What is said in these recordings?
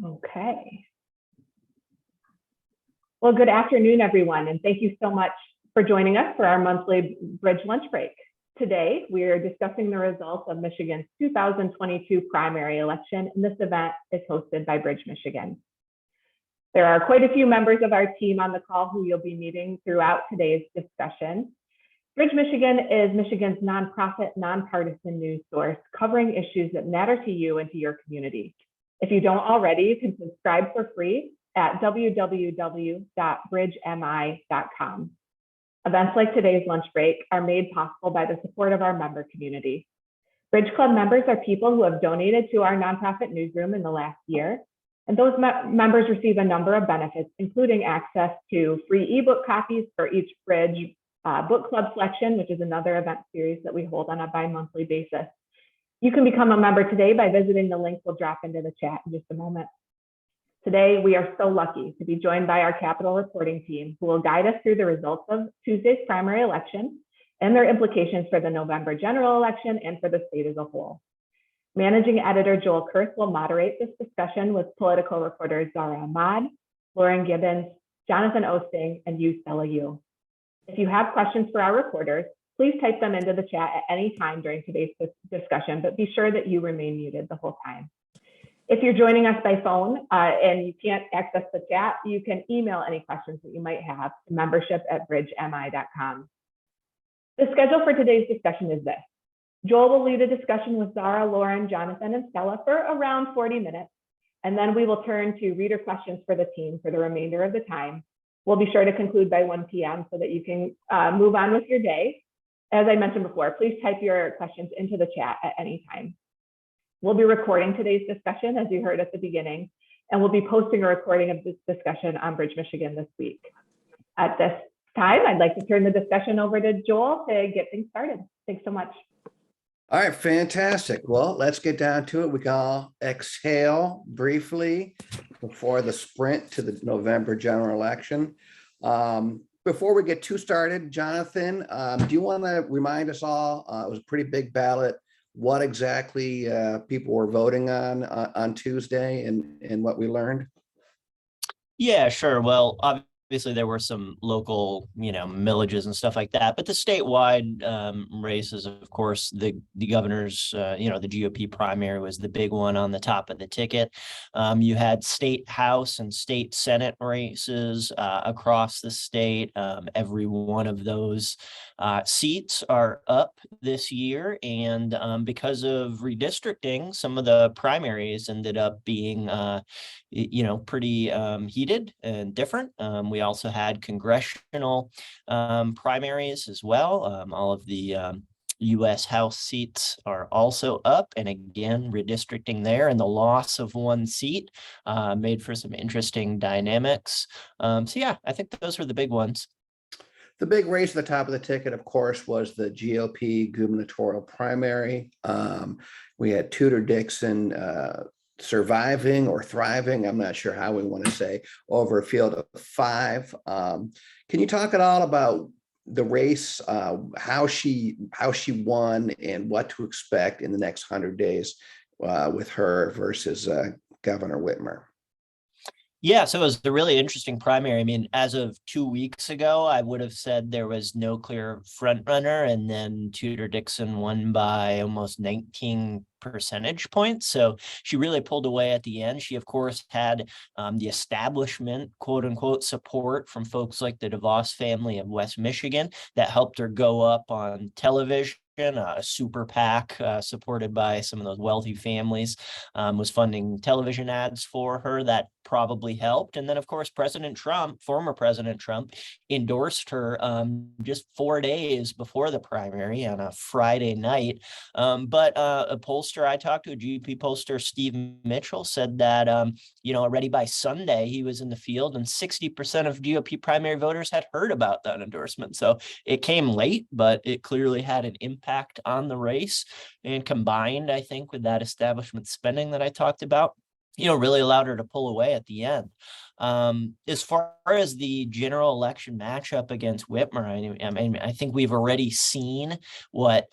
Okay. Well, good afternoon, everyone, and thank you so much for joining us for our monthly Bridge Lunch Break. Today, we are discussing the results of Michigan's 2022 primary election, and this event is hosted by Bridge Michigan. There are quite a few members of our team on the call who you'll be meeting throughout today's discussion. Bridge Michigan is Michigan's nonprofit, nonpartisan news source covering issues that matter to you and to your community. If you don't already, you can subscribe for free at www.bridgemi.com. Events like today's lunch break are made possible by the support of our member community. Bridge Club members are people who have donated to our nonprofit newsroom in the last year, and those members receive a number of benefits, including access to free ebook copies for each Bridge book club selection, which is another event series that we hold on a bi-monthly basis. You can become a member today by visiting the link we'll drop into the chat in just a moment. Today, we are so lucky to be joined by our Capitol reporting team, who will guide us through the results of Tuesday's primary election and their implications for the November general election and for the state as a whole. Managing editor Joel Kurth will moderate this discussion with political reporters Zara Ahmad, Lauren Gibbs, Jonathan Osting, and Stella Yu. If you have questions for our reporters, please type them into the chat at any time during today's discussion, but be sure that you remain muted the whole time. If you're joining us by phone and you can't access the chat, you can email any questions that you might have to membership@bridgemi.com. The schedule for today's discussion is this. Joel will lead a discussion with Zara, Lauren, Jonathan, and Stella for around 40 minutes, and then we will turn to reader questions for the team for the remainder of the time. We'll be sure to conclude by 1 p.m. so that you can move on with your day. As I mentioned before, please type your questions into the chat at any time. We'll be recording today's discussion, as you heard at the beginning, and we'll be posting a recording of this discussion on Bridge Michigan this week. At this time, I'd like to turn the discussion over to Joel to get things started. Thanks so much. All right, fantastic. Well, let's get down to it. We can all exhale briefly before the sprint to the November general election. Before we get too started, Jonathan, do you want to remind us all, it was a pretty big ballot, what exactly people were voting on Tuesday and what we learned? Yeah, sure. Well, obviously there were some local, millages and stuff like that, but the statewide races, of course, the governor's, the GOP primary was the big one on the top of the ticket. You had state house and state senate races across the state. Every one of those seats are up this year, and because of redistricting, some of the primaries ended up being pretty heated and different. We also had congressional primaries as well. All of the U.S. House seats are also up, and again, redistricting there, and the loss of one seat made for some interesting dynamics. So yeah, I think those were the big ones. The big race at the top of the ticket, of course, was the GOP gubernatorial primary. We had Tudor Dixon surviving or thriving, I'm not sure how we want to say, over a field of 5. Can you talk at all about the race, how she won, and what to expect in the next 100 days with her versus Governor Whitmer? Yeah, so it was a really interesting primary. I mean, as of 2 weeks ago, I would have said there was no clear front runner, and then Tudor Dixon won by almost 19 percentage points. So she really pulled away at the end. She, of course, had the establishment, quote unquote, support from folks like the DeVos family of West Michigan that helped her go up on television. A super PAC supported by some of those wealthy families was funding television ads for her. That probably helped. And then, of course, former President Trump, endorsed her just 4 days before the primary on a Friday night. But a pollster I talked to, a GOP pollster, Steve Mitchell, said that, already by Sunday, he was in the field and 60% of GOP primary voters had heard about that endorsement. So it came late, but it clearly had an impact on the race, and combined, I think, with that establishment spending that I talked about, really allowed her to pull away at the end. As far as the general election matchup against Whitmer, I think we've already seen what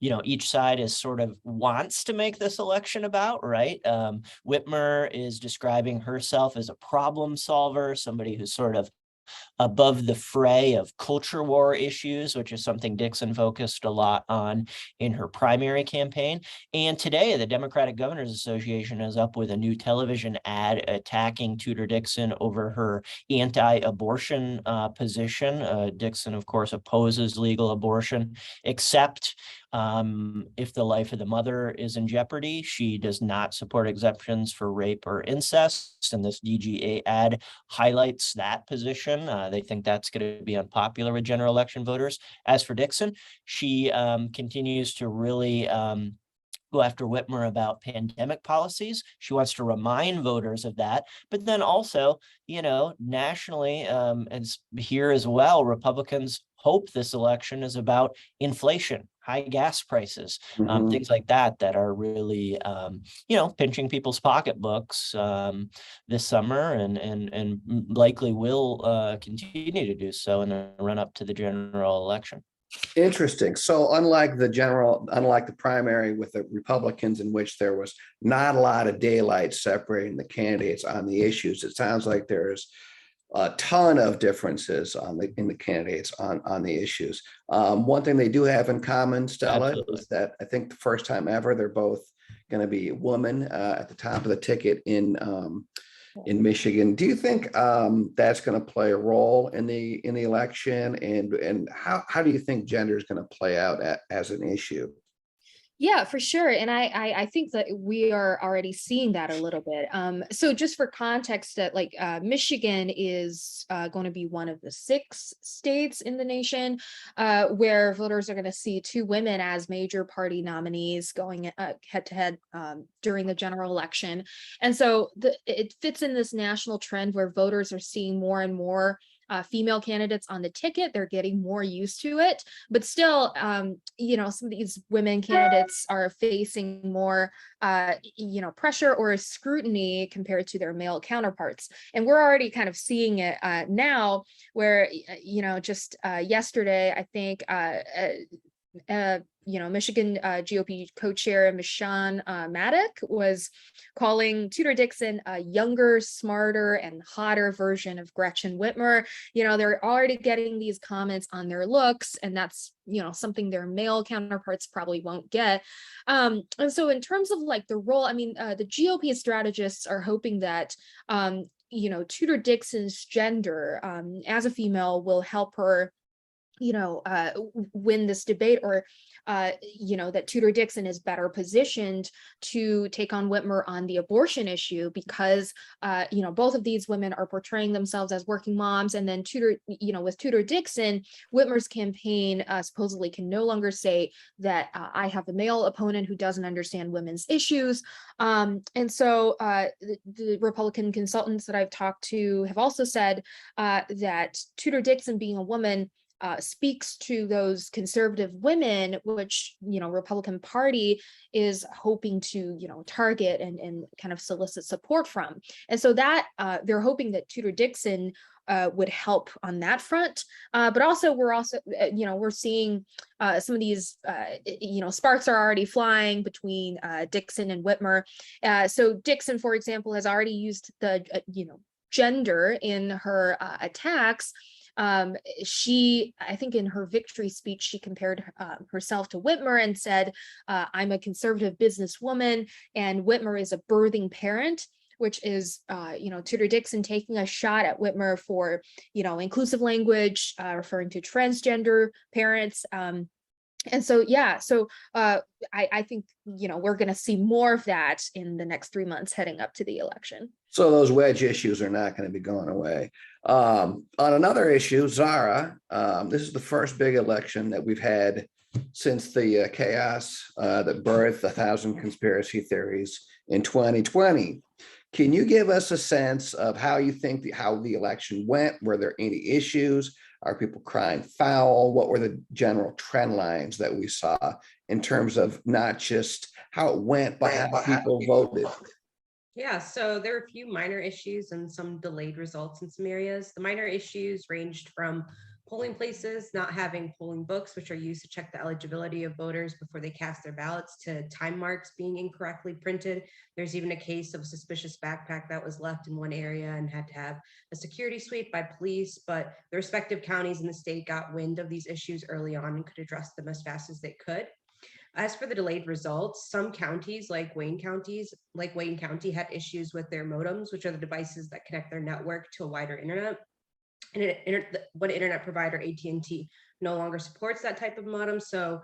each side is sort of wants to make this election about, right? Whitmer is describing herself as a problem solver, somebody who's sort of above the fray of culture war issues, which is something Dixon focused a lot on in her primary campaign. And today, the Democratic Governors Association is up with a new television ad attacking Tudor Dixon over her anti-abortion position. Dixon, of course, opposes legal abortion, except if the life of the mother is in jeopardy. She does not support exemptions for rape or incest, and this DGA ad highlights that position. They think that's going to be unpopular with general election voters. As for Dixon, she continues to really go after Whitmer about pandemic policies. She wants to remind voters of that, but then also, nationally and here as well, Republicans hope this election is about inflation, high gas prices, things like that are really, pinching people's pocketbooks this summer and likely will continue to do so in the run up to the general election. Interesting. So unlike the primary with the Republicans, in which there was not a lot of daylight separating the candidates on the issues, it sounds like there's a ton of differences in the candidates on the issues. One thing they do have in common, Stella, Absolutely. is that I think the first time ever, they're both going to be women at the top of the ticket in Michigan. Do you think that's going to play a role in the election, and how do you think gender is going to play out as an issue? Yeah, for sure. And I think that we are already seeing that a little bit. So just for context, that Michigan is going to be one of the 6 states in the nation where voters are going to see 2 women as major party nominees going head to head during the general election. And so it fits in this national trend where voters are seeing more and more female candidates on the ticket. They're getting more used to it, but still, some of these women candidates are facing more, pressure or scrutiny compared to their male counterparts. And we're already kind of seeing it now, where, just yesterday, I think, Michigan GOP co-chair Michonne Maddock was calling Tudor Dixon a younger, smarter, and hotter version of Gretchen Whitmer. They're already getting these comments on their looks, and that's something their male counterparts probably won't get. And so in terms of the role, the GOP strategists are hoping that Tudor Dixon's gender as a female will help her win this debate, or that Tudor Dixon is better positioned to take on Whitmer on the abortion issue, because both of these women are portraying themselves as working moms, and then with Tudor Dixon, Whitmer's campaign supposedly can no longer say that I have a male opponent who doesn't understand women's issues. And so the Republican consultants that I've talked to have also said that Tudor Dixon being a woman speaks to those conservative women, which, Republican Party is hoping to, target and kind of solicit support from. And so that they're hoping that Tudor Dixon would help on that front. But also, we're seeing some of these, sparks are already flying between Dixon and Whitmer. So Dixon, for example, has already used the, gender in her attacks. I think in her victory speech, she compared herself to Whitmer and said, I'm a conservative businesswoman and Whitmer is a birthing parent, which is, Tudor Dixon taking a shot at Whitmer for, inclusive language, referring to transgender parents. And so, I think, we're going to see more of that in the next 3 months heading up to the election. So those wedge issues are not going to be going away. On another issue, Zara, this is the first big election that we've had since the chaos that birthed 1,000 conspiracy theories in 2020. Can you give us a sense of how you think how the election went? Were there any issues? Are people crying foul? What were the general trend lines that we saw in terms of not just how it went, but how people voted? Yeah, so there are a few minor issues and some delayed results in some areas. The minor issues ranged from polling places not having polling books, which are used to check the eligibility of voters before they cast their ballots, to time marks being incorrectly printed. There's even a case of a suspicious backpack that was left in one area and had to have a security sweep by police, but the respective counties in the state got wind of these issues early on and could address them as fast as they could. As for the delayed results, some counties like Wayne County had issues with their modems, which are the devices that connect their network to a wider internet. And one internet provider, AT&T, no longer supports that type of modem. So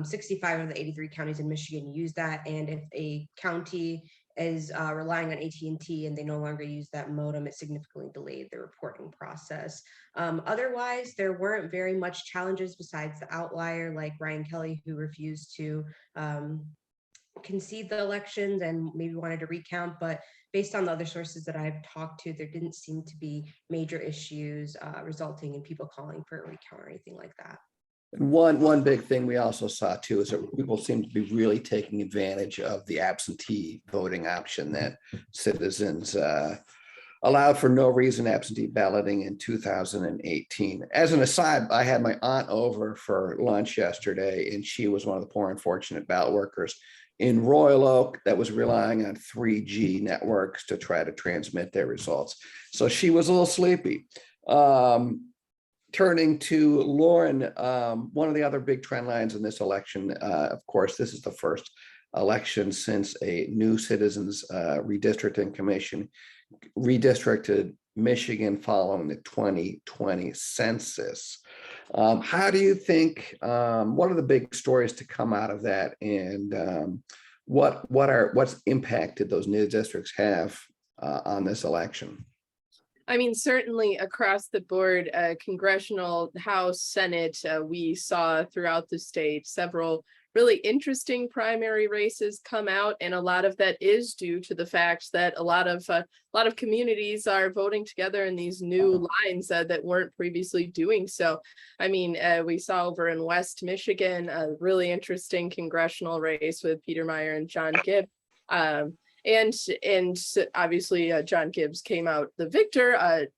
65 of the 83 counties in Michigan use that. And if a county is relying on AT&T and they no longer use that modem, it significantly delayed the reporting process. Otherwise, there weren't very much challenges besides the outlier like Ryan Kelly, who refused to concede the elections and maybe wanted to recount, but based on the other sources that I've talked to, there didn't seem to be major issues resulting in people calling for a recount or anything like that. And one big thing we also saw too is that people seem to be really taking advantage of the absentee voting option that citizens allowed for no reason absentee balloting in 2018. As an aside, I had my aunt over for lunch yesterday, and she was one of the poor unfortunate ballot workers in Royal Oak that was relying on 3G networks to try to transmit their results. So she was a little sleepy. Turning to Lauren, one of the other big trend lines in this election, of course, this is the first election since a new Citizens Redistricting Commission redistricted Michigan following the 2020 census. How do you think, what are the big stories to come out of that, and what's impacted those new districts have on this election? I mean, certainly across the board, congressional, House, Senate, we saw throughout the state several really interesting primary races come out, and a lot of that is due to the fact that a lot of communities are voting together in these new lines that weren't previously doing so. I mean, we saw over in West Michigan a really interesting congressional race with Peter Meyer and John Gibbs. And obviously John Gibbs came out the victor,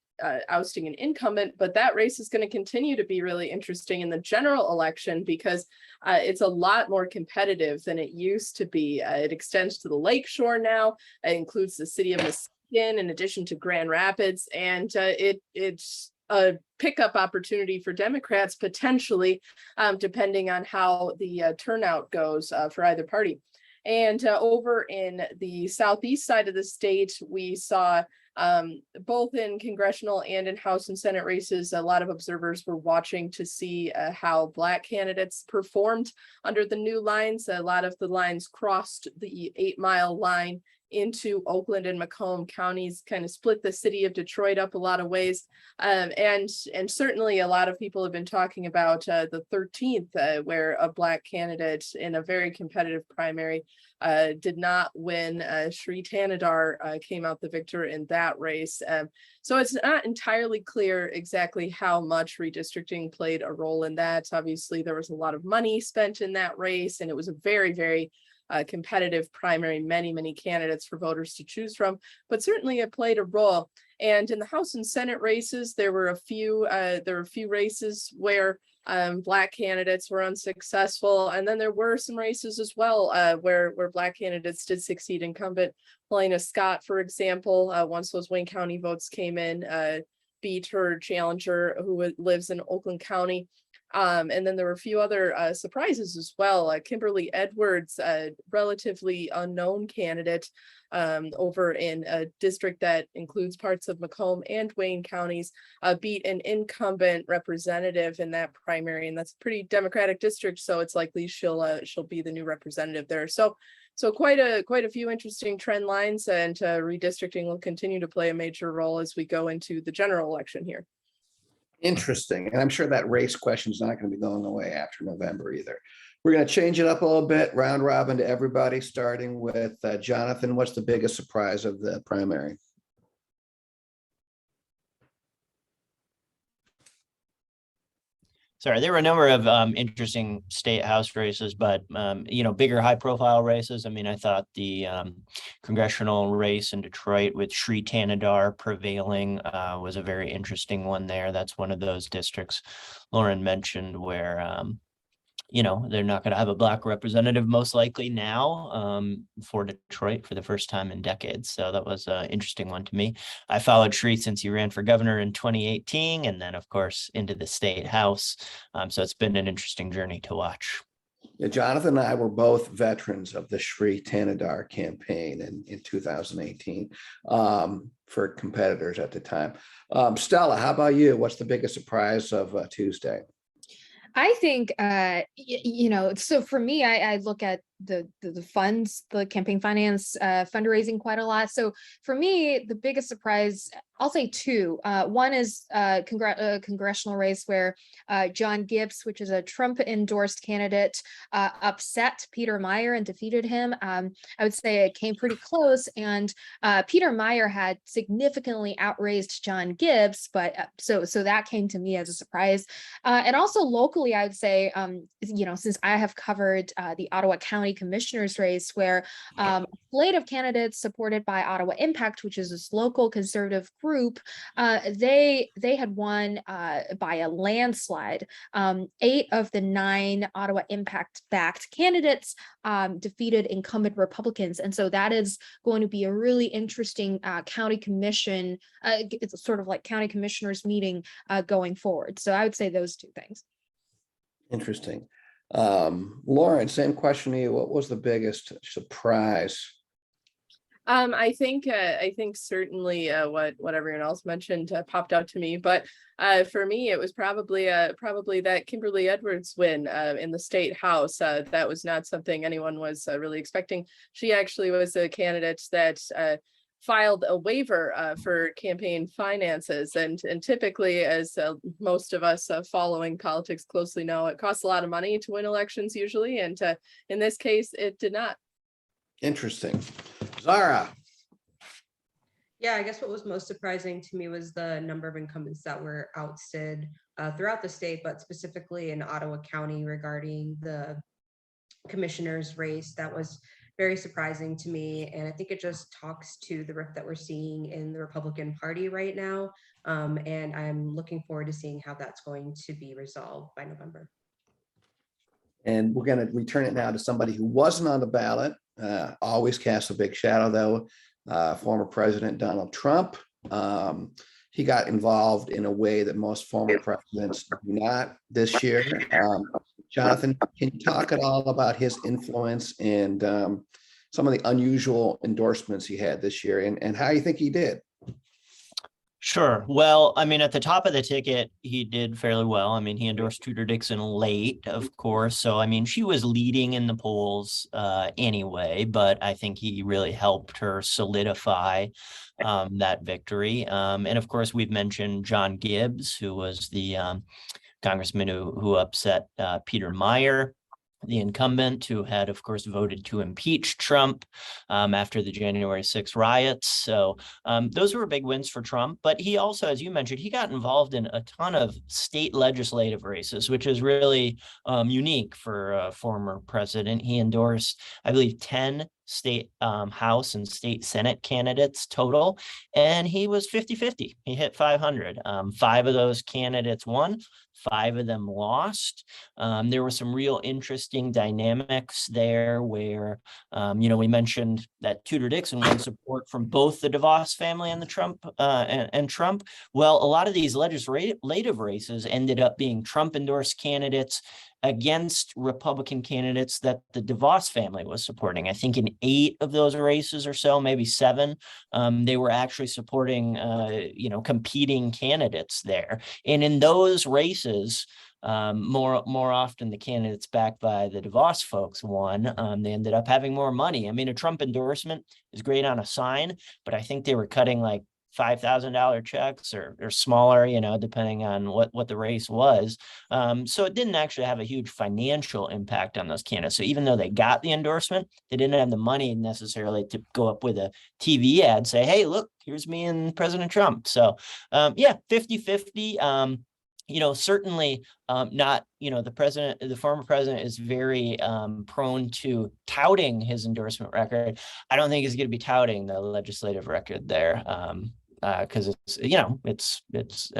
ousting an incumbent, but that race is going to continue to be really interesting in the general election because it's a lot more competitive than it used to be. It extends to the Lakeshore now. It includes the city of Muskegon in addition to Grand Rapids, and it's a pickup opportunity for Democrats potentially, depending on how the turnout goes for either party. And over in the southeast side of the state, we saw both in congressional and in House and Senate races, a lot of observers were watching to see how Black candidates performed under the new lines. A lot of the lines crossed the 8-mile line into Oakland and Macomb counties, kind of split the city of Detroit up a lot of ways. And certainly a lot of people have been talking about the 13th, where a Black candidate in a very competitive primary did not win. Shri Tanadar came out the victor in that race. So it's not entirely clear exactly how much redistricting played a role in that. Obviously, there was a lot of money spent in that race, and it was a very, very competitive primary, many candidates for voters to choose from, but certainly it played a role. And in the House and Senate races, there were a few races where Black candidates were unsuccessful, and then there were some races as well where Black candidates did succeed. Incumbent Helena Scott, for example, once those Wayne County votes came in, beat her challenger who lives in Oakland County. And then there were a few other surprises as well. Kimberly Edwards, a relatively unknown candidate over in a district that includes parts of Macomb and Wayne counties, beat an incumbent representative in that primary, and that's a pretty Democratic district, so it's likely she'll be the new representative there. So quite a few interesting trend lines, and redistricting will continue to play a major role as we go into the general election here. Interesting. And I'm sure that race question is not going to be going away after November either. We're going to change it up a little bit, round robin to everybody, starting with Jonathan. What's the biggest surprise of the primary? Sorry, there were a number of interesting state house races, but bigger high profile races. I mean, I thought the congressional race in Detroit with Shri Tanadar prevailing was a very interesting one there. That's one of those districts Lauren mentioned where they're not going to have a Black representative most likely now for Detroit for the first time in decades. So that was an interesting one to me. I followed Shri since he ran for governor in 2018 and then, of course, into the state house. So it's been an interesting journey to watch. Yeah, Jonathan and I were both veterans of the Shri Tanadar campaign in 2018 for competitors at the time. Stella, how about you? What's the biggest surprise of Tuesday? I think, so for me, I look at the funds, the campaign finance, fundraising quite a lot. So for me, the biggest surprise, I'll say two. One is congressional race where John Gibbs, which is a Trump endorsed candidate, upset Peter Meyer and defeated him. I would say it came pretty close, and Peter Meyer had significantly outraised John Gibbs, but so that came to me as a surprise. And also locally, I would say, since I have covered the Ottawa County Commissioner's race, where a slate of candidates supported by Ottawa Impact, which is this local conservative group, they had won by a landslide. 8 of the 9 Ottawa Impact backed candidates defeated incumbent Republicans, and so that is going to be a really interesting county commission. It's sort of like county commissioners meeting going forward. So I would say those two things. Interesting. Lauren, same question to you. What was the biggest surprise? I think certainly what everyone else mentioned popped out to me, but for me it was probably that Kimberly Edwards win in the state house. That was not something anyone was really expecting. She actually was a candidate that filed a waiver for campaign finances, and typically, as most of us following politics closely know, it costs a lot of money to win elections usually, and in this case it did not. Interesting. Zara. Yeah, I guess what was most surprising to me was the number of incumbents that were ousted throughout the state, but specifically in Ottawa County regarding the commissioner's race. That was very surprising to me. And I think it just talks to the rift that we're seeing in the Republican Party right now. And I'm looking forward to seeing how that's going to be resolved by November. And we're going to return it now to somebody who wasn't on the ballot, always casts a big shadow though, former President Donald Trump. He got involved in a way that most former presidents do not this year. Jonathan, can you talk at all about his influence and some of the unusual endorsements he had this year and how you think he did? Sure. Well, I mean, at the top of the ticket, he did fairly well. I mean, he endorsed Tudor Dixon late, of course. So, I mean, she was leading in the polls anyway, but I think he really helped her solidify that victory. And of course, we've mentioned John Gibbs, who was the congressman who upset Peter Meyer, the incumbent, who had, of course, voted to impeach Trump after the January 6 riots. So those were big wins for Trump. But he also, as you mentioned, he got involved in a ton of state legislative races, which is really unique for a former president. He endorsed, I believe, 10 state House and state Senate candidates total, and he was 50-50. He hit 500. 5 of those candidates won. 5 of them lost. There were some real interesting dynamics there where, we mentioned that Tudor Dixon won support from both the DeVos family and the Trump and Trump. Well, a lot of these legislative races ended up being Trump endorsed candidates against Republican candidates that the DeVos family was supporting. I think in 8 of those races or so, maybe 7, they were actually supporting, competing candidates there. And in those races, more often the candidates backed by the DeVos folks won. They ended up having more money. I mean, a Trump endorsement is great on a sign, but I think they were cutting like $5,000 checks or smaller, depending on what the race was. So it didn't actually have a huge financial impact on those candidates. So even though they got the endorsement, they didn't have the money necessarily to go up with a TV ad, say, hey, look, here's me and President Trump. So 50-50. certainly not, the former president is very prone to touting his endorsement record. I don't think he's going to be touting the legislative record there because it's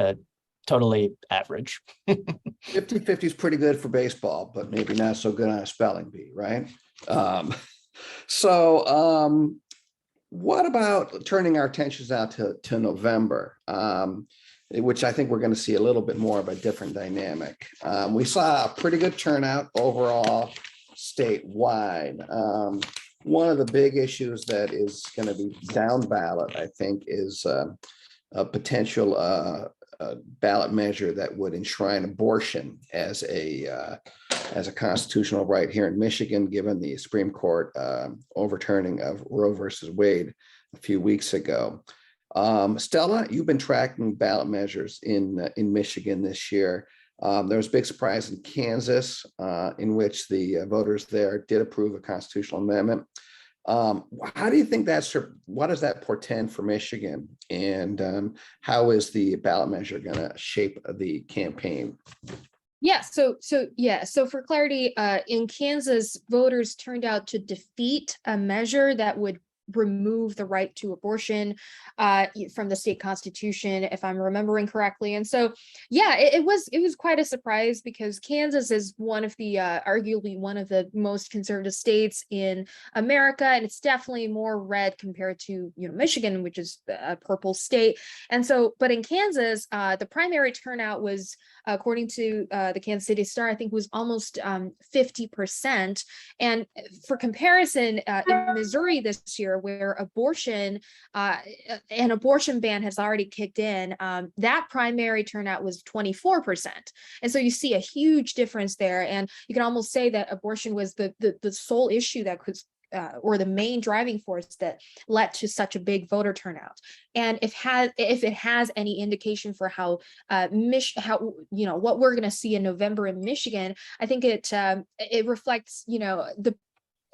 totally average. 50-50 is pretty good for baseball, but maybe not so good on a spelling bee, right? What about turning our attentions out to November, which I think we're going to see a little bit more of a different dynamic. We saw a pretty good turnout overall statewide. One of the big issues that is going to be down ballot, I think, is a potential ballot measure that would enshrine abortion as a constitutional right here in Michigan, given the Supreme Court overturning of Roe versus Wade a few weeks ago. Stella, you've been tracking ballot measures in Michigan this year. There was a big surprise in Kansas, in which the voters there did approve a constitutional amendment. How do you think what does that portend for Michigan? And how is the ballot measure going to shape the campaign? Yeah, so for clarity, in Kansas, voters turned out to defeat a measure that would remove the right to abortion from the state constitution, if I'm remembering correctly. And so, yeah, it was quite a surprise because Kansas is one of the arguably one of the most conservative states in America, and it's definitely more red compared to Michigan, which is a purple state. And so, but in Kansas, the primary turnout was, according to the Kansas City Star, I think was almost 50%. And for comparison, in Missouri this year, where an abortion ban has already kicked in, that primary turnout was 24%. And so you see a huge difference there. And you can almost say that abortion was the sole issue that could or the main driving force that led to such a big voter turnout. And if it has any indication for how what we're going to see in November in Michigan, I think it reflects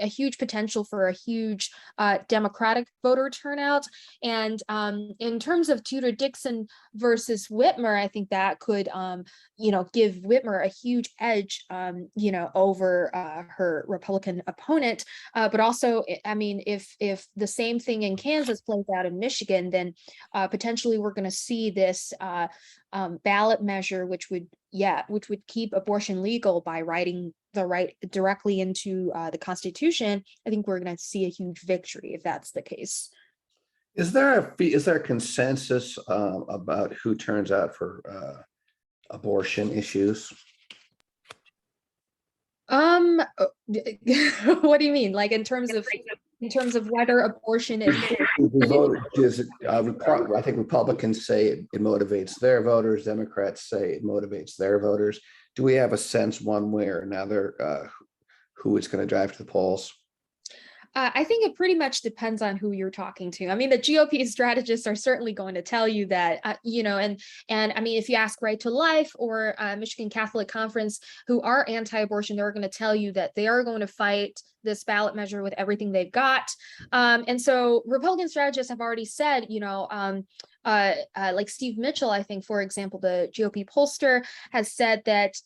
a huge potential for a huge Democratic voter turnout. And in terms of Tudor-Dixon versus Whitmer, I think that could, give Whitmer a huge edge, over her Republican opponent. But also, I mean, if the same thing in Kansas plays out in Michigan, then potentially we're going to see this ballot measure, which would keep abortion legal by writing the right directly into the Constitution. I think we're going to see a huge victory if that's the case. Is there a consensus about who turns out for abortion issues? What do you mean? Like in terms of whether abortion is I think Republicans say it motivates their voters. Democrats say it motivates their voters. Do we have a sense one way or another who it's going to drive to the polls? I think it pretty much depends on who you're talking to. I mean, the GOP strategists are certainly going to tell you that, and I mean, if you ask Right to Life or Michigan Catholic Conference, who are anti-abortion, they're going to tell you that they are going to fight this ballot measure with everything they've got. And so Republican strategists have already said, like Steve Mitchell, I think, for example, the GOP pollster has said that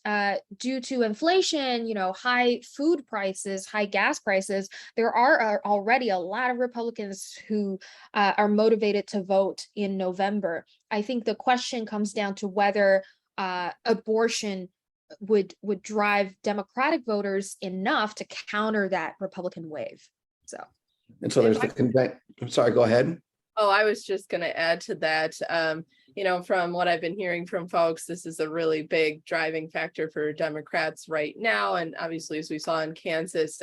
due to inflation, high food prices, high gas prices, there are already a lot of Republicans who are motivated to vote in November. I think the question comes down to whether abortion would drive Democratic voters enough to counter that Republican wave. And so there's I'm sorry, go ahead. Oh, I was just going to add to that. From what I've been hearing from folks, this is a really big driving factor for Democrats right now. And obviously, as we saw in Kansas,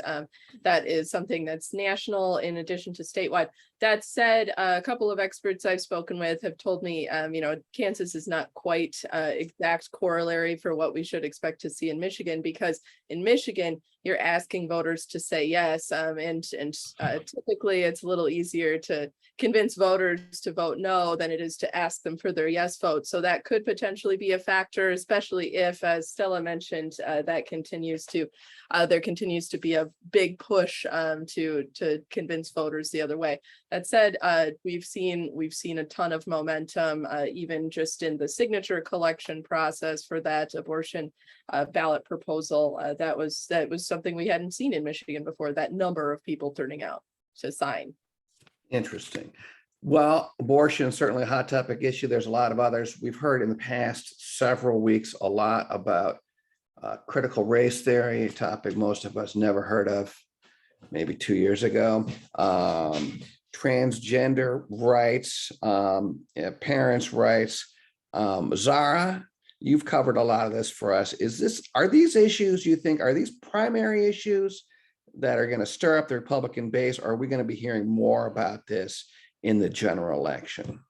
that is something that's national in addition to statewide. That said, a couple of experts I've spoken with have told me, Kansas is not quite exact corollary for what we should expect to see in Michigan, because in Michigan, you're asking voters to say yes. And typically it's a little easier to convince voters to vote no than it is to ask them for their their yes vote. So that could potentially be a factor, especially if, as Stella mentioned, that continues to there continues to be a big push to convince voters the other way. That said, we've seen a ton of momentum, even just in the signature collection process for that abortion ballot proposal. That was something we hadn't seen in Michigan before. That number of people turning out to sign. Interesting. Well, abortion is certainly a hot topic issue. There's a lot of others. We've heard in the past several weeks a lot about critical race theory, a topic most of us never heard of maybe 2 years ago. Transgender rights, parents' rights. Zara, you've covered a lot of this for us. Are these issues, you think, are these primary issues that are going to stir up the Republican base? Or are we going to be hearing more about this in the general election?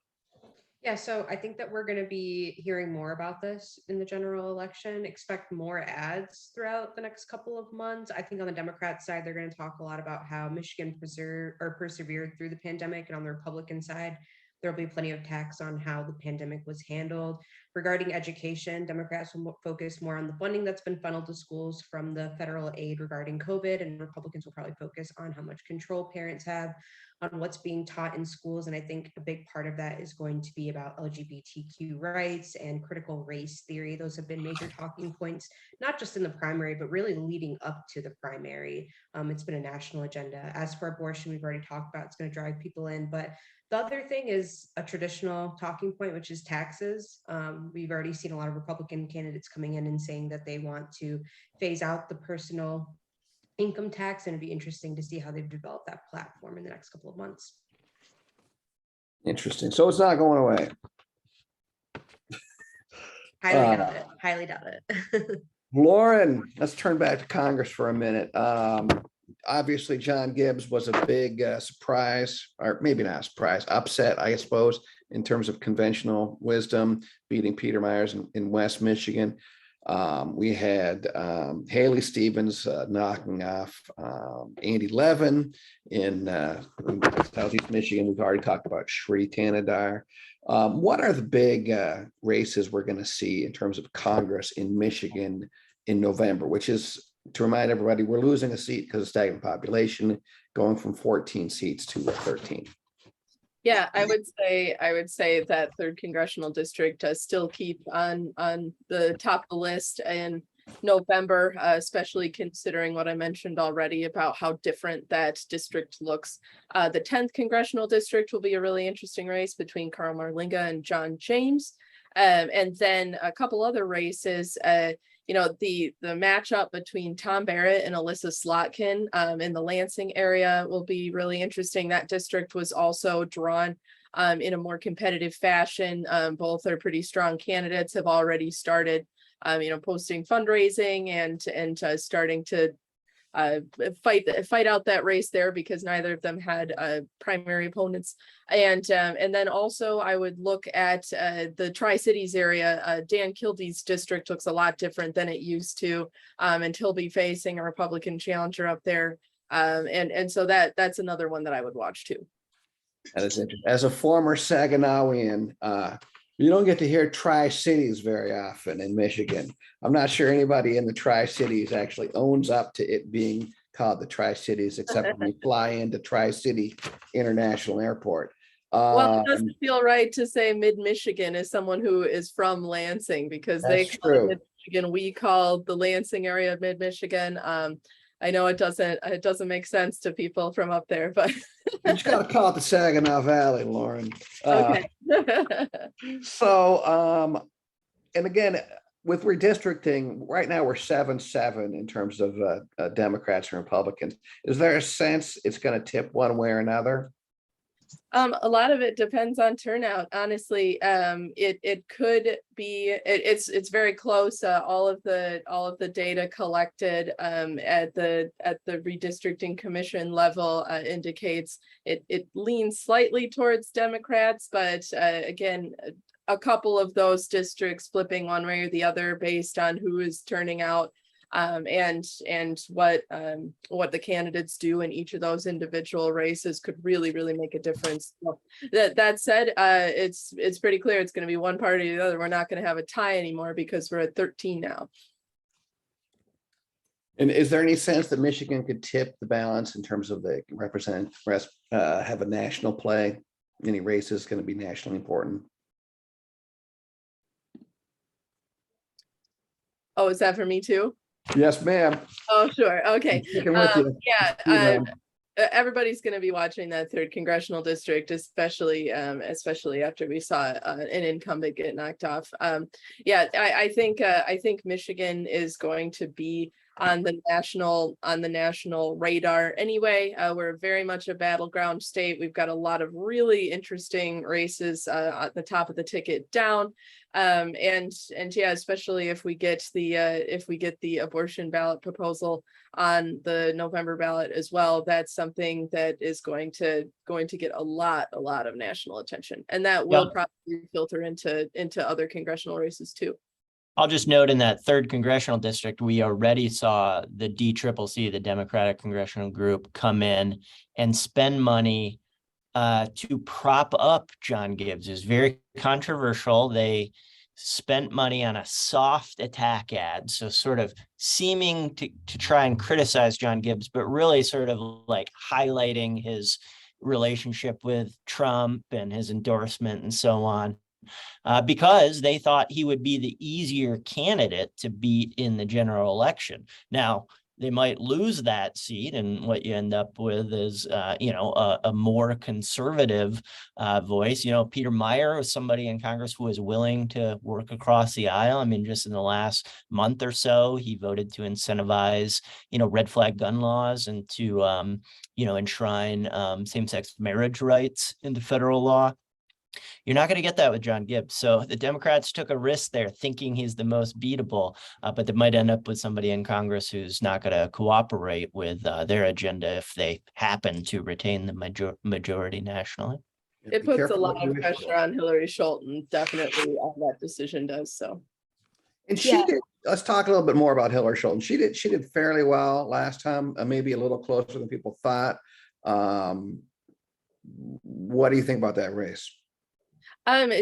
Yeah, so I think that we're going to be hearing more about this in the general election. Expect more ads throughout the next couple of months. I think on the Democrat side, they're going to talk a lot about how Michigan persevered through the pandemic, and on the Republican side, there'll be plenty of attacks on how the pandemic was handled. Regarding education, Democrats will focus more on the funding that's been funneled to schools from the federal aid regarding COVID, and Republicans will probably focus on how much control parents have on what's being taught in schools. And I think a big part of that is going to be about LGBTQ rights and critical race theory. Those have been major talking points, not just in the primary, but really leading up to the primary. It's been a national agenda. As for abortion, we've already talked about, it's going to drive people in. But the other thing is a traditional talking point, which is taxes. We've already seen a lot of Republican candidates coming in and saying that they want to phase out the personal income tax, and it'd be interesting to see how they've developed that platform in the next couple of months. Interesting. So it's not going away. Highly doubt it. Lauren, let's turn back to Congress for a minute. Obviously, John Gibbs was a big surprise, or maybe not a surprise, upset, I suppose, in terms of conventional wisdom, beating Peter Myers in West Michigan. We had Haley Stevens knocking off Andy Levin in Southeast Michigan. We've already talked about Shri Tanadar. What are the big races we're going to see in terms of Congress in Michigan in November, which is, to remind everybody, we're losing a seat because of stagnant population, going from 14 seats to 13. Yeah, I would say that third congressional district does still keep on the top of the list in November, especially considering what I mentioned already about how different that district looks. The 10th congressional district will be a really interesting race between Carl Marlinga and John James. And then a couple other races, the matchup between Tom Barrett and Alyssa Slotkin in the Lansing area will be really interesting. That district was also drawn in a more competitive fashion. Both are pretty strong candidates, have already started, posting fundraising and starting to fight out that race there, because neither of them had primary opponents. And then also I would look at the Tri-Cities area. Dan Kildee's district looks a lot different than it used to, and he'll be facing a Republican challenger up there. And so that's another one that I would watch too. That is interesting. As a former Saguenawian, you don't get to hear Tri-Cities very often in Michigan. I'm not sure anybody in the Tri-Cities actually owns up to it being called the Tri-Cities, except when you fly into Tri-City International Airport. Well, it doesn't feel right to say mid-Michigan as someone who is from Lansing, because they call it mid-Michigan. We call the Lansing area mid-Michigan. I know it doesn't make sense to people from up there, but you just got to call it the Saginaw Valley, Lauren. Okay. And again, with redistricting, right now we're 7-7 in terms of Democrats and Republicans. Is there a sense it's going to tip one way or another? A lot of it depends on turnout. Honestly, it could be. It's very close. All of the data collected at the redistricting commission level indicates it leans slightly towards Democrats, but again, a couple of those districts flipping one way or the other based on who is turning out. and what the candidates do in each of those individual races could really make a difference. So that said, it's pretty clear it's going to be one party or the other. We're not going to have a tie anymore because we're at 13 now. And is there any sense that Michigan could tip the balance in terms of the have a national play? Any races going to be nationally important? Oh, is that for me too? Yes, ma'am. Oh, sure. Okay. Sticking with you. Yeah. Everybody's going to be watching that 3rd congressional district, especially after we saw an incumbent get knocked off. Yeah, I think Michigan is going to be on the national radar anyway. We're very much a battleground state. We've got a lot of really interesting races at the top of the ticket down. And yeah, especially if we get the abortion ballot proposal on the November ballot as well, that's something that is going to get a lot of national attention, and that will probably filter into other congressional races too. I'll just note in that 3rd congressional district, we already saw the DCCC, the Democratic Congressional Group, come in and spend money to prop up John Gibbs. It was very controversial. They spent money on a soft attack ad, so sort of seeming to try and criticize John Gibbs, but really sort of like highlighting his relationship with Trump and his endorsement and so on. Because they thought he would be the easier candidate to beat in the general election. Now, they might lose that seat, and what you end up with is, a more conservative voice. Peter Meijer was somebody in Congress who was willing to work across the aisle. I mean, just in the last month or so, he voted to incentivize, red flag gun laws and to, enshrine same-sex marriage rights into federal law. You're not going to get that with John Gibbs. So the Democrats took a risk there thinking he's the most beatable, but they might end up with somebody in Congress who's not going to cooperate with their agenda if they happen to retain the majority nationally. It puts a lot of pressure on Hillary Scholten, definitely, that decision does so. And she did, let's talk a little bit more about Hillary Scholten. She did fairly well last time, maybe a little closer than people thought. What do you think about that race?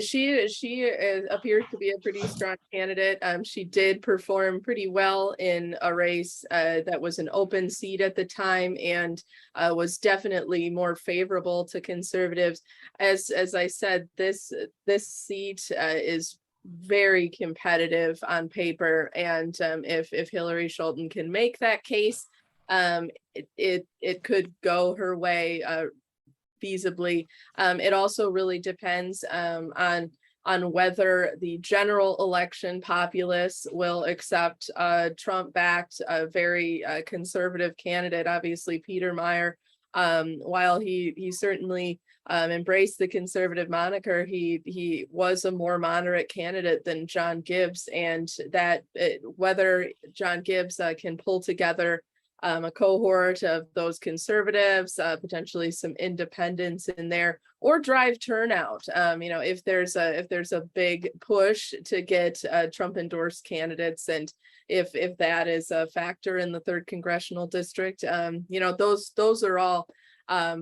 She appears to be a pretty strong candidate. She did perform pretty well in a race that was an open seat at the time, and was definitely more favorable to conservatives. As I said, this seat is very competitive on paper, and if Hillary Scholten can make that case, it could go her way feasibly. It also really depends on whether the general election populace will accept a Trump-backed, very conservative candidate. Obviously, Peter Meijer, while he certainly embraced the conservative moniker, he was a more moderate candidate than John Gibbs, and whether John Gibbs can pull together a cohort of those conservatives, potentially some independents in there, or drive turnout. If there's a big push to get Trump endorsed candidates, and if that is a factor in the 3rd congressional district, those are all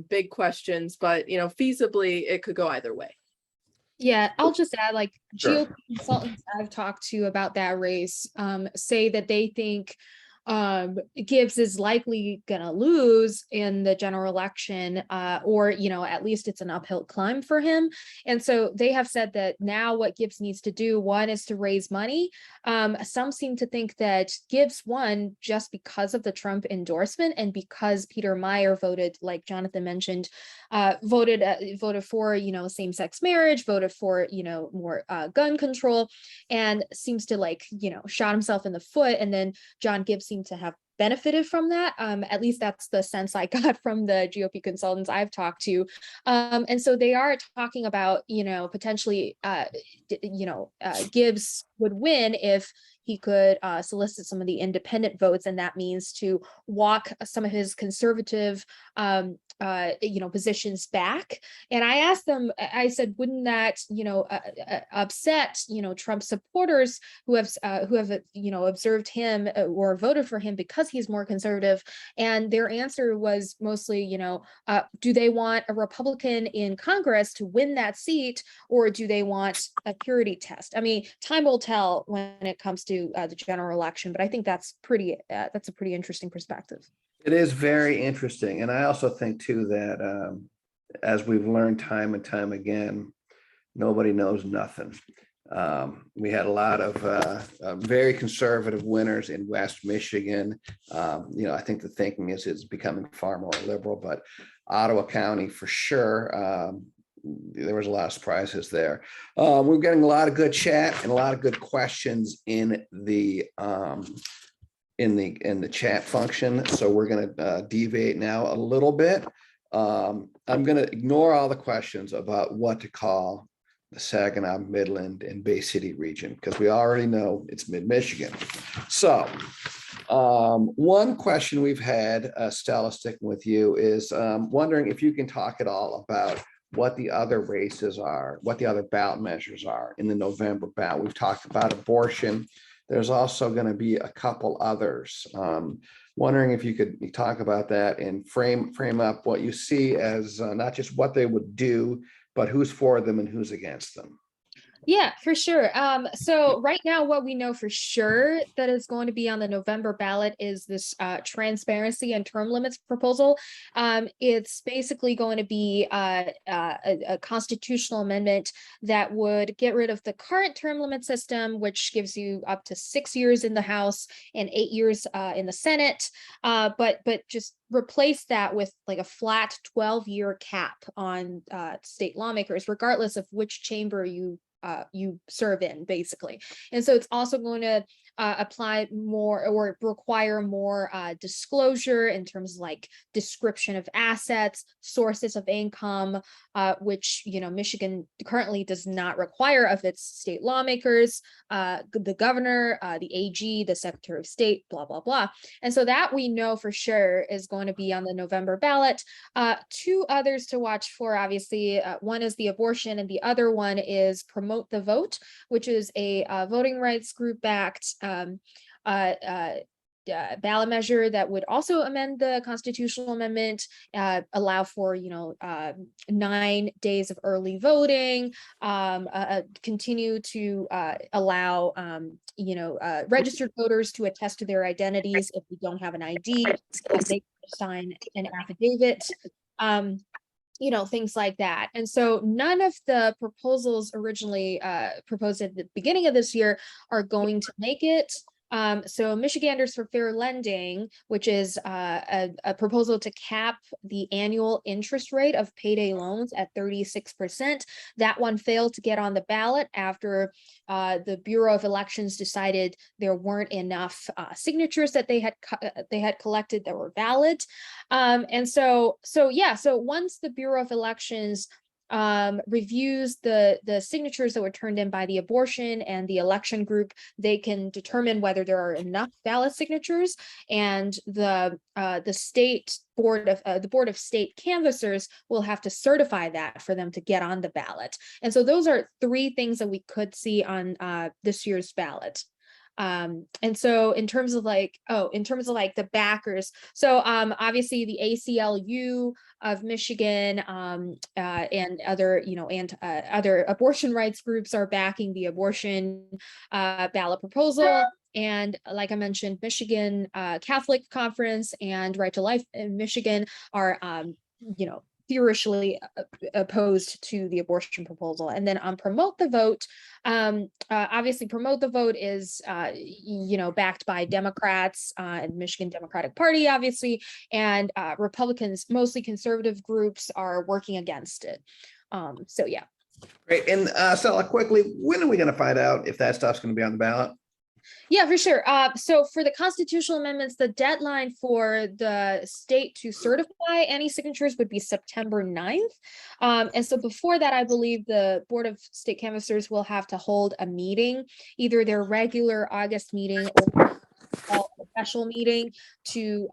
big questions, but feasibly it could go either way. Yeah, I'll just add, Sure. GOP consultants I've talked to about that race say that they think Gibbs is likely gonna lose in the general election, or at least it's an uphill climb for him. And so they have said that now what Gibbs needs to do, one, is to raise money. Some seem to think that Gibbs won just because of the Trump endorsement, and because Peter Meijer voted, like Jonathan mentioned, voted for same-sex marriage, voted for more gun control, and seems to shot himself in the foot. And then John Gibbs seemed to have benefited from that. At least that's the sense I got from the GOP consultants I've talked to. And so they are talking about, potentially, Gibbs would win if he could solicit some of the independent votes, and that means to walk some of his conservative positions back. And I asked them, I said, wouldn't that, upset, Trump supporters who have observed him or voted for him because he's more conservative? And their answer was mostly, do they want a Republican in Congress to win that seat, or do they want a purity test? I mean, time will tell when it comes to the general election, but I think that's a pretty interesting perspective. It is very interesting. And I also think too that as we've learned time and time again, nobody knows nothing. We had a lot of very conservative winners in West Michigan. I think the thinking is it's becoming far more liberal, but Ottawa County for sure. There was a lot of surprises there. We're getting a lot of good chat and a lot of good questions in the chat function. So we're going to deviate now a little bit. I'm going to ignore all the questions about what to call the Saginaw, Midland, and Bay City region, because we already know it's mid-Michigan. So one question we've had, Stella, sticking with you, is wondering if you can talk at all about what the other races are, what the other ballot measures are in the November ballot. We've talked about abortion. There's also going to be a couple others. Wondering if you could talk about that and frame up what you see as not just what they would do, but who's for them and who's against them. Yeah, for sure. So right now, what we know for sure that is going to be on the November ballot is this transparency and term limits proposal. It's basically going to be a constitutional amendment that would get rid of the current term limit system, which gives you up to 6 years in the House and 8 years in the Senate, but just replace that with like a flat 12-year cap on state lawmakers, regardless of which chamber you serve in, basically. And so it's also going to apply more or require more disclosure in terms of like description of assets, sources of income, which Michigan currently does not require of its state lawmakers, the governor, the AG, the Secretary of State, blah blah blah. And so that we know for sure is going to be on the November ballot. Two others to watch for, obviously, one is the abortion, and the other one is Promote the Vote, which is a voting rights group backed ballot measure that would also amend the constitutional amendment, allow for 9 days of early voting, continue to allow registered voters to attest to their identities if they don't have an ID, they sign an affidavit. Things like that. And so none of the proposals originally proposed at the beginning of this year are going to make it. So Michiganders for Fair Lending, which is a proposal to cap the annual interest rate of payday loans at 36%. That one failed to get on the ballot after the Bureau of Elections decided there weren't enough signatures that they had collected that were valid. And so once the Bureau of Elections reviews the signatures that were turned in by the abortion and the election group, they can determine whether there are enough ballot signatures, and the board of state canvassers will have to certify that for them to get on the ballot. And so those are three things that we could see on this year's ballot. And so in terms of the backers, so obviously the ACLU of Michigan and other other abortion rights groups are backing the abortion ballot proposal. And like I mentioned, Michigan Catholic Conference and Right to Life in Michigan are furiously opposed to the abortion proposal. And then on Promote the Vote, obviously Promote the Vote is backed by Democrats and Michigan Democratic Party, obviously, and Republicans, mostly conservative groups, are working against it. So yeah. Great. And Stella, quickly, when are we going to find out if that stuff's going to be on the ballot? Yeah, for sure. So for the constitutional amendments, the deadline for the state to certify any signatures would be September 9th. And so before that, I believe the Board of State Canvassers will have to hold a meeting, either their regular August meeting or a special meeting to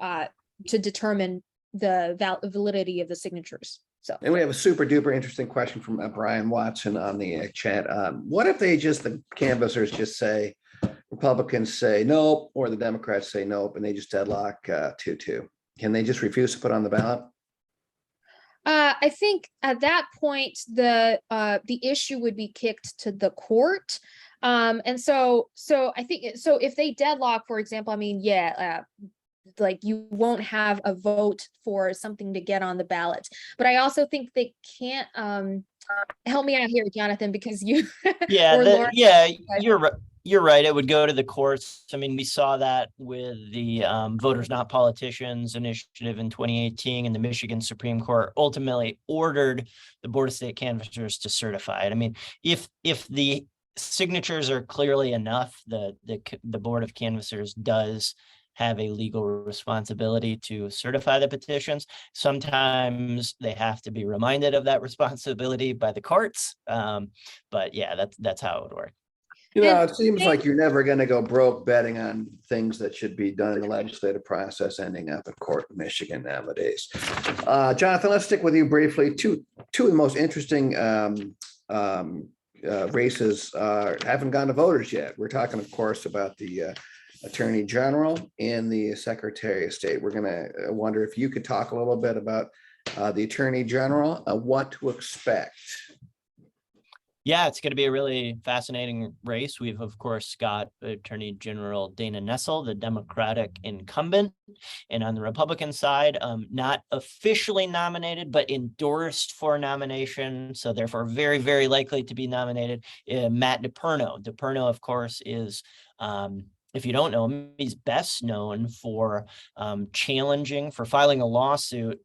determine the validity of the signatures. So, And we have a super duper interesting question from Brian Watson on the chat. What if the canvassers just say, Republicans say nope, or the Democrats say nope, and they just deadlock 2-2? Can they just refuse to put on the ballot? I think at that point, the issue would be kicked to the court. And so I think, so if they deadlock, for example, I mean, like you won't have a vote for something to get on the ballot. But I also think they can't, help me out here, Jonathan, because you Yeah, or Laura. you're right. It would go to the courts. I mean, we saw that with the Voters Not Politicians initiative in 2018, and the Michigan Supreme Court ultimately ordered the Board of State Canvassers to certify it. I mean, if the signatures are clearly enough, the Board of Canvassers does have a legal responsibility to certify the petitions. Sometimes they have to be reminded of that responsibility by the courts. But yeah, that's how it would work. It seems like you're never going to go broke betting on things that should be done in the legislative process ending up in court in Michigan nowadays. Jonathan, let's stick with you briefly. Two of the most interesting races haven't gone to voters yet. We're talking, of course, about the Attorney General and the Secretary of State. We're going to wonder if you could talk a little bit about the Attorney General, what to expect. Yeah, it's going to be a really fascinating race. We've, of course, got Attorney General Dana Nessel, the Democratic incumbent, and on the Republican side, not officially nominated, but endorsed for nomination. So therefore, very, very likely to be nominated, Matt DePerno. DePerno, of course, is if you don't know him, he's best known for filing a lawsuit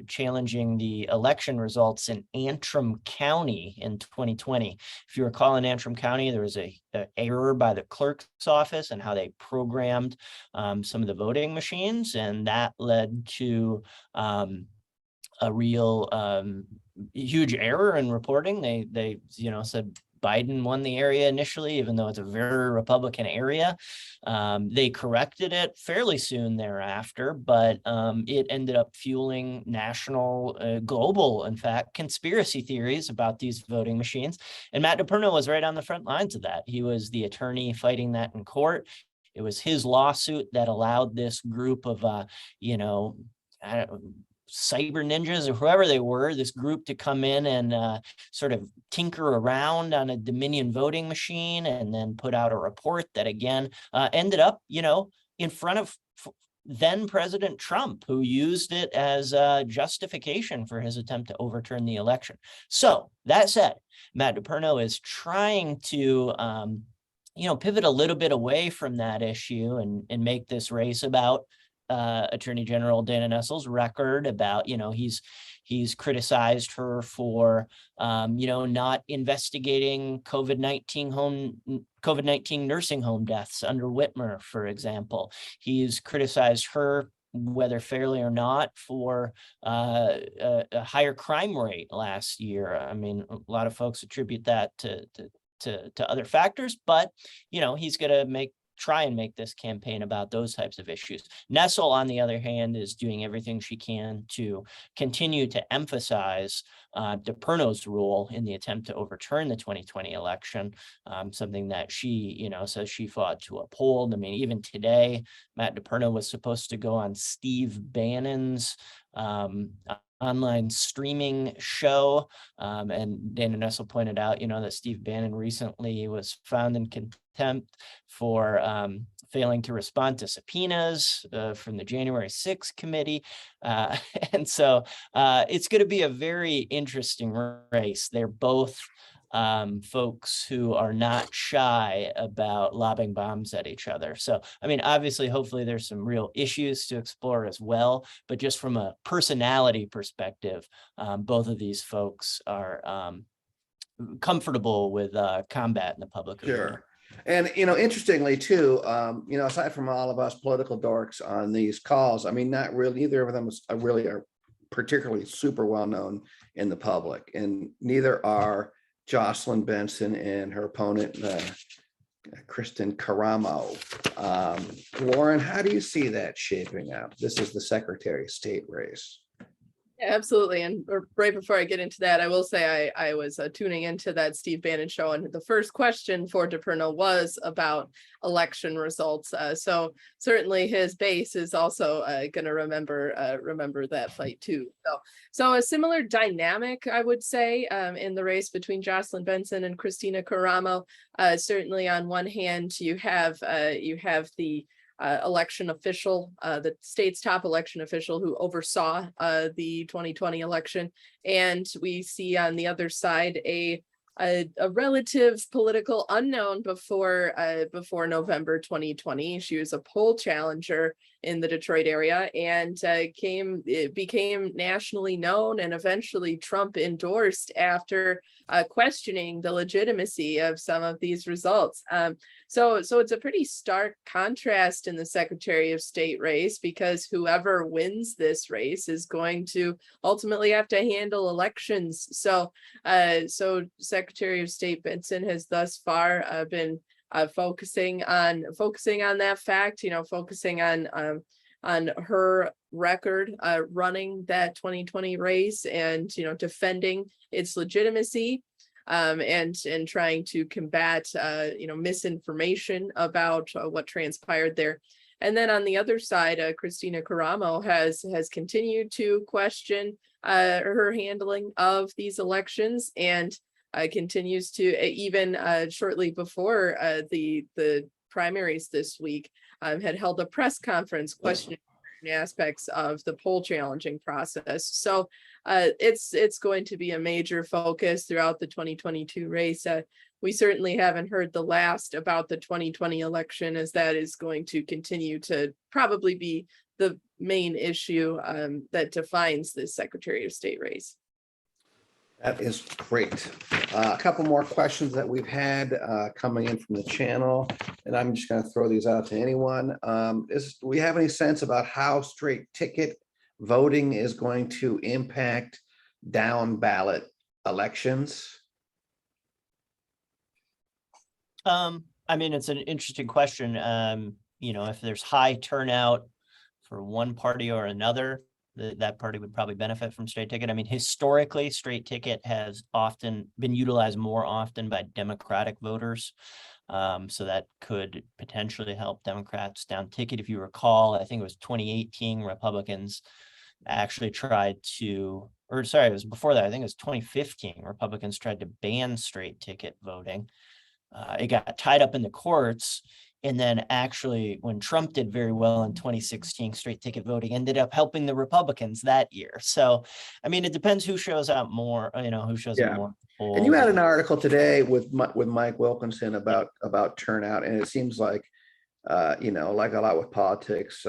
challenging the election results in Antrim County in 2020. If you recall, in Antrim County, there was an error by the clerk's office and how they programmed some of the voting machines, and that led to a real huge error in reporting. They said Biden won the area initially, even though it's a very Republican area. They corrected it fairly soon thereafter, but it ended up fueling national, global, in fact, conspiracy theories about these voting machines. And Matt DePerno was right on the front lines of that. He was the attorney fighting that in court. It was his lawsuit that allowed this group of, cyber ninjas or whoever they were, this group to come in and sort of tinker around on a Dominion voting machine and then put out a report that again ended up, in front of then President Trump, who used it as a justification for his attempt to overturn the election. So that said, Matt DePerno is trying to pivot a little bit away from that issue and make this race about Attorney General Dana Nessel's record, about, he's criticized her for, not investigating COVID-19 nursing home deaths under Whitmer, for example. He's criticized her, whether fairly or not, for a higher crime rate last year. I mean, a lot of folks attribute that to other factors, but, he's going to try and make this campaign about those types of issues. Nessel, on the other hand, is doing everything she can to continue to emphasize DePerno's role in the attempt to overturn the 2020 election, something that she, says she fought to uphold. I mean, even today, Matt DePerno was supposed to go on Steve Bannon's online streaming show. And Dana Nessel pointed out, that Steve Bannon recently was found in contempt for failing to respond to subpoenas from the January 6th committee. And so it's going to be a very interesting race. They're both folks who are not shy about lobbing bombs at each other. So, I mean, obviously, hopefully there's some real issues to explore as well, but just from a personality perspective, both of these folks are comfortable with combat in the public. Sure. And, interestingly too, aside from all of us political dorks on these calls, I mean, not really, neither of them are particularly super well known in the public, and neither are Jocelyn Benson and her opponent, Kristen Karamo. Lauren, how do you see that shaping up? This is the Secretary of State race. Yeah, absolutely. And right before I get into that, I will say I was tuning into that Steve Bannon show, and the first question for DePerno was about election results. So certainly his base is also going to remember that fight too. So a similar dynamic, I would say, in the race between Jocelyn Benson and Christina Karamo. Certainly, on one hand, you have the election official, the state's top election official who oversaw the 2020 election. And we see on the other side a relative political unknown before November 2020. She was a poll challenger in the Detroit area and became nationally known, and eventually Trump endorsed after questioning the legitimacy of some of these results. So it's a pretty stark contrast in the Secretary of State race, because whoever wins this race is going to ultimately have to handle elections. So Secretary of State Benson has thus far been focusing on that fact, focusing on her record running that 2020 race, and defending its legitimacy, and trying to combat misinformation about what transpired there. And then on the other side, Christina Karamo has continued to question her handling of these elections, and continues to, even shortly before the primaries this week, had held a press conference questioning aspects of the poll challenging process. So it's going to be a major focus throughout the 2022 race. We certainly haven't heard the last about the 2020 election, as that is going to continue to probably be the main issue that defines this Secretary of State race. That is great. A couple more questions that we've had coming in from the channel, and I'm just going to throw these out to anyone. Do we have any sense about how straight ticket voting is going to impact down ballot elections? I mean, it's an interesting question. If there's high turnout for one party or another, that party would probably benefit from straight ticket. I mean, historically, straight ticket has often been utilized more often by Democratic voters. So that could potentially help Democrats down ticket. If you recall, I think it was 2018, Republicans actually tried to, or sorry, it was before that. I think it was 2015, Republicans tried to ban straight ticket voting. It got tied up in the courts. And then actually, when Trump did very well in 2016, straight ticket voting ended up helping the Republicans that year. So, I mean, it depends who shows up more, who shows up more. And you had an article today with Mike Wilkinson about turnout. And it seems like, like a lot with politics,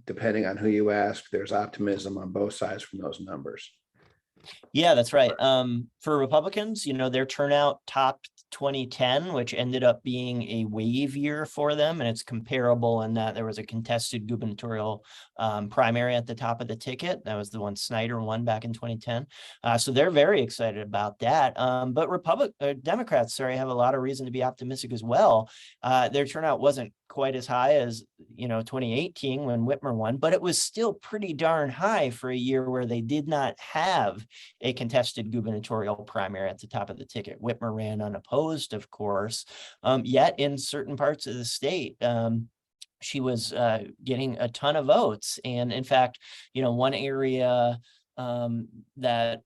depending on who you ask, there's optimism on both sides from those numbers. Yeah, that's right. For Republicans, their turnout topped 2010, which ended up being a wave year for them. And it's comparable in that there was a contested gubernatorial primary at the top of the ticket. That was the one Snyder won back in 2010. So they're very excited about that. But Democrats, have a lot of reason to be optimistic as well. Their turnout wasn't quite as high as 2018 when Whitmer won, but it was still pretty darn high for a year where they did not have a contested gubernatorial primary at the top of the ticket. Whitmer ran unopposed, of course, yet in certain parts of the state, she was getting a ton of votes. And in fact, one area that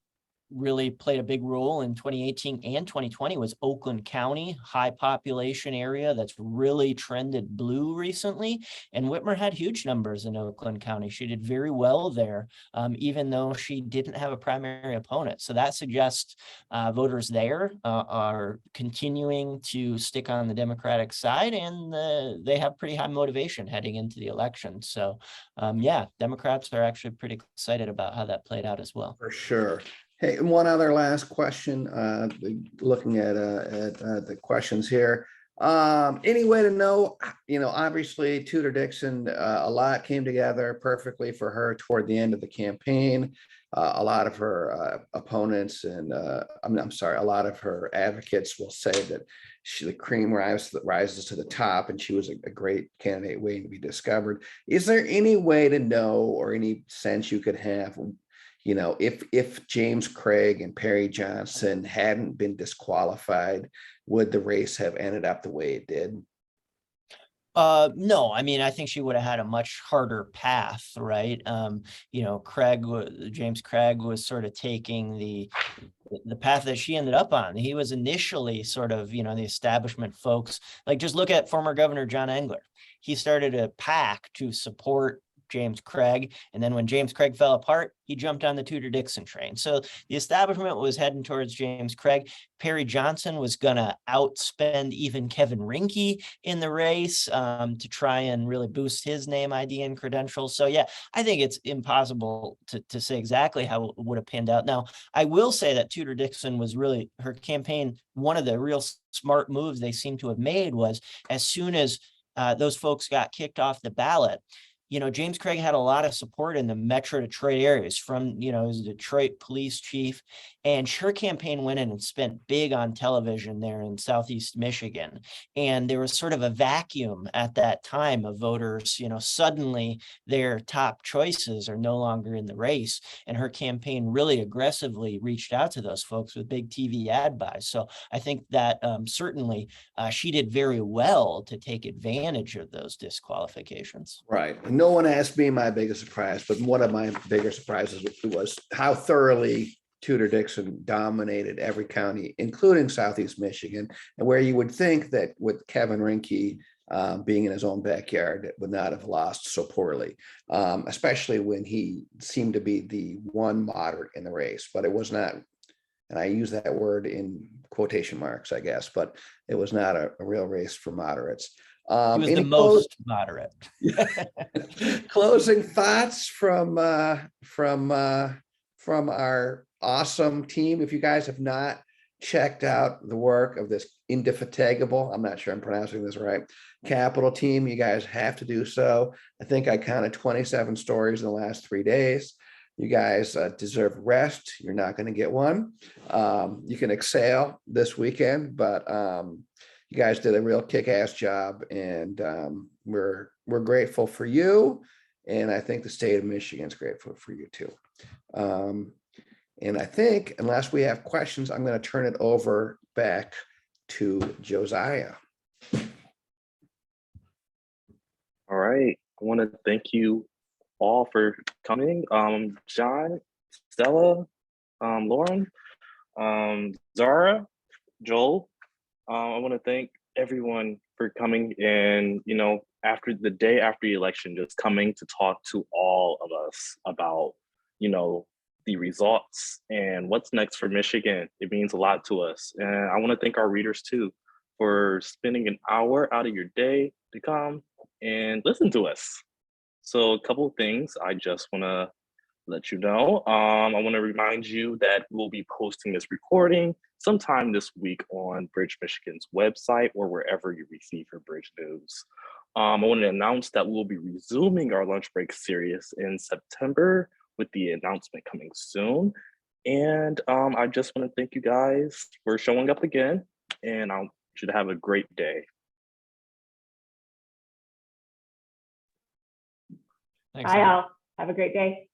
really played a big role in 2018 and 2020 was Oakland County, high population area that's really trended blue recently. And Whitmer had huge numbers in Oakland County. She did very well there, even though she didn't have a primary opponent. So that suggests voters there are continuing to stick on the Democratic side, and they have pretty high motivation heading into the election. So Democrats are actually pretty excited about how that played out as well. For sure. Hey, one other last question, looking at the questions here. Any way to know, obviously Tudor Dixon, a lot came together perfectly for her toward the end of the campaign. A lot of her opponents and I'm sorry, a lot of her advocates will say that the cream rises to the top, and she was a great candidate waiting to be discovered. Is there any way to know, or any sense you could have, if James Craig and Perry Johnson hadn't been disqualified, would the race have ended up the way it did? No, I mean, I think she would have had a much harder path, right? James Craig was sort of taking the path that she ended up on. He was initially sort of, the establishment folks, like just look at former Governor John Engler. He started a PAC to support James Craig. And then when James Craig fell apart, he jumped on the Tudor Dixon train. So the establishment was heading towards James Craig. Perry Johnson was going to outspend even Kevin Rinke in the race to try and really boost his name, ID, and credentials. So yeah, I think it's impossible to say exactly how it would have panned out. Now, I will say that Tudor Dixon was really, her campaign, one of the real smart moves they seem to have made was, as soon as those folks got kicked off the ballot, James Craig had a lot of support in the Metro Detroit areas from, his Detroit police chief, and her campaign went in and spent big on television there in Southeast Michigan. And there was sort of a vacuum at that time of voters, suddenly their top choices are no longer in the race. And her campaign really aggressively reached out to those folks with big TV ad buys. So I think that certainly she did very well to take advantage of those disqualifications. Right. No one asked me my biggest surprise, but one of my bigger surprises was how thoroughly Tudor Dixon dominated every county, including Southeast Michigan, and where you would think that with Kevin Rinke being in his own backyard, it would not have lost so poorly, especially when he seemed to be the one moderate in the race. But it was not, and I use that word in quotation marks, I guess, but it was not a real race for moderates. He was the most moderate. Closing thoughts from our awesome team. If you guys have not checked out the work of this indefatigable, I'm not sure I'm pronouncing this right, Capital team, you guys have to do so. I think I counted 27 stories in the last 3 days. You guys deserve rest. You're not going to get one. You can exhale this weekend, but you guys did a real kick-ass job, and we're grateful for you, and I think the state of Michigan is grateful for you too. And I think, unless we have questions, I'm going to turn it over back to Josiah. All right, I want to thank you all for coming. John, Stella, Lauren, Zara, Joel. I want to thank everyone for coming and, after the day after the election, just coming to talk to all of us about, the results and what's next for Michigan. It means a lot to us. And I want to thank our readers too for spending an hour out of your day to come and listen to us. So a couple of things I just want to let you know. I want to remind you that we'll be posting this recording sometime this week on Bridge Michigan's website or wherever you receive your Bridge news. I want to announce that we'll be resuming our lunch break series in September, with the announcement coming soon. And I just want to thank you guys for showing up again, and I should have a great day. Thanks. Bye all. Have a great day.